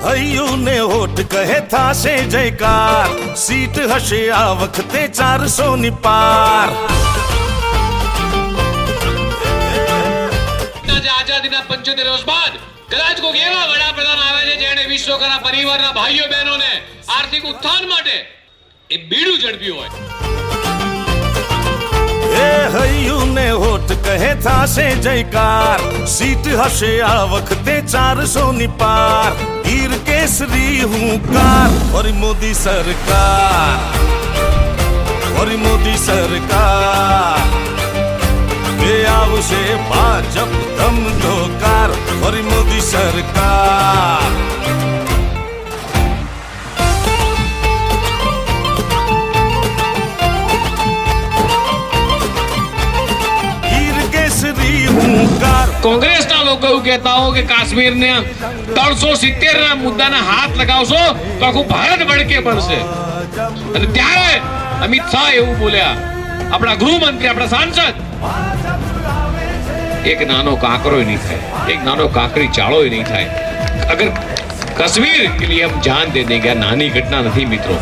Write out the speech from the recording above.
હૈયું ને હોઠ કહે થાશે જયકાર, સીટ હશે આ વખતે 400 ની પાર। આઝાદીના 75 વર્ષ બાદ કદાચ કોઈ એવા વડાપ્રધાન આવે છે જેણે વિશ્વકર્મા પરિવારના ભાઈઓ બહેનોને આર્થિક ઉત્થાન માટે એ બીડું ઝડપ્યું હોય। એ હૈયું ને હોઠ કહે થાશે જયકાર, સીટ હશે આ વખતે 400 ની પાર। વીર કેસરી હુંકાર, ફરી મોદી સરકાર, ફરી મોદી સરકાર। એ આવશે ભાજપ ધમધોકાર, ફરી મોદી સરકાર। कांग्रेसના લોકો એવું કહેતા હો કે કાશ્મીરને 370 ના મુદ્દાના હાથ લગાવશો તો આખું ભારત ભડકે પડશે। અને ત્યારે અમિત શાહ એવું બોલ્યા, આપણા ગૃહમંત્રી, આપણા સાંસદ, એક નાનો કાંકરો નહીં થાય, એક નાનો કાંકરી ચાળો નહીં થાય। અગર कश्मीर के लिए हम जान दे देंगे, नानी घटना नहीं मित्रों।